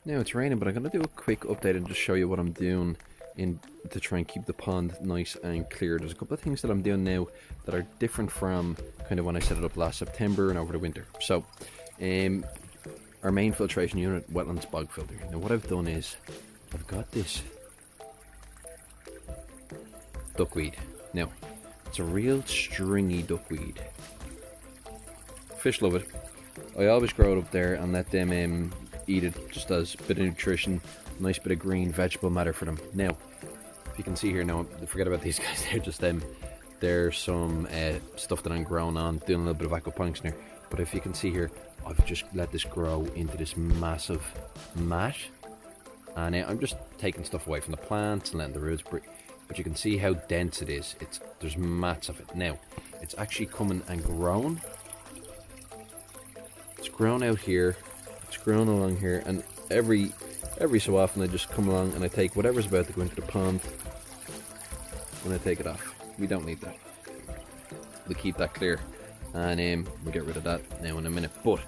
Now it's raining, but I'm going to do a quick update and just show you what I'm doing to try and keep the pond nice and clear. There's a couple of things that I'm doing now that are different from kind of when I set it up last September and over the winter. So, our main filtration unit, Wetlands bog filter. Now what I've done is, I've got this duckweed. Now, it's a real stringy duckweed. Fish love it. I always grow it up there and let them eat it just as a bit of nutrition, nice bit of green vegetable matter for them. Now, if you can see here now, forget about these guys, they're just there's some stuff that I'm growing on, doing a little bit of aquaponics in there. But if you can see here, I've just let this grow into this massive mat, and I'm just taking stuff away from the plants and letting the roots breathe. But you can see how dense it is. There's mats of it. Now, it's actually coming and grown. It's grown out here. It's grown along here, and every so often I just come along and I take whatever's about to go into the pond and I take it off. We don't need that. We'll keep that clear, and we'll get rid of that now in a minute. But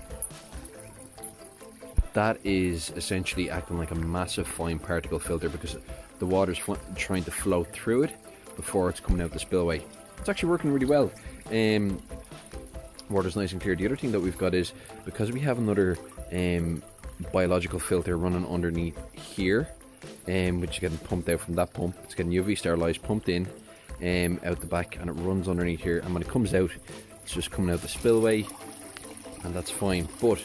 that is essentially acting like a massive fine particle filter because the water's trying to flow through it before it's coming out the spillway. It's actually working really well. Water's nice and clear. The other thing that we've got is, because we have another biological filter running underneath here, which is getting pumped out from that pump. It's getting UV sterilized, pumped in out the back, and it runs underneath here, and when it comes out, it's just coming out the spillway, and that's fine. But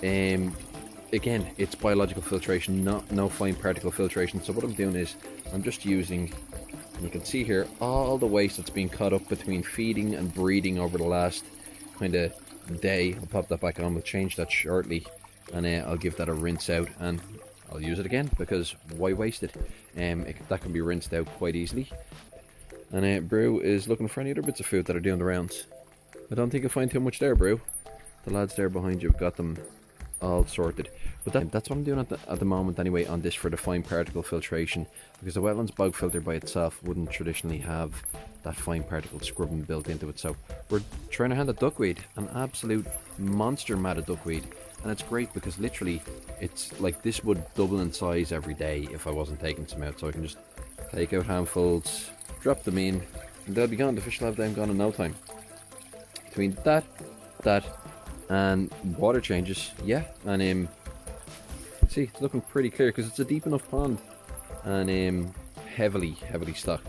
again, it's biological filtration, no fine particle filtration. So what I'm doing is I'm just using, and you can see here, all the waste that's been caught up between feeding and breeding over the last kind of day. I'll pop that back on, we'll change that shortly, and I'll give that a rinse out, and I'll use it again, because why waste it? That can be rinsed out quite easily. And Brew is looking for any other bits of food that are doing the rounds. I don't think you'll find too much there, Brew. The lads there behind you have got them all sorted. But that's what I'm doing at the moment anyway on this for the fine particle filtration, because the Wetlands bog filter by itself wouldn't traditionally have that fine particle scrubbing built into it. So we're trying to handle duckweed, an absolute monster mat of duckweed, and it's great because literally it's like this would double in size every day if I wasn't taking some out. So I can just take out handfuls, drop them in, and they'll be gone. The fish will have them gone in no time. Between that and water changes, yeah, and see, it's looking pretty clear because it's a deep enough pond, and heavily stocked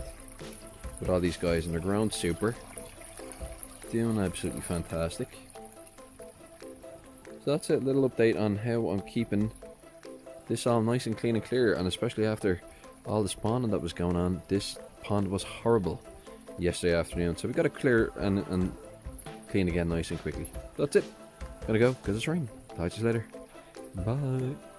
with all these guys, and they're grown super, doing absolutely fantastic. So that's it, little update on how I'm keeping this all nice and clean and clear, and especially after all the spawning that was going on. This pond was horrible yesterday afternoon, so we got to clear and clean again nice and quickly. That's it. Gonna go because it's raining. Talk to you later. Bye.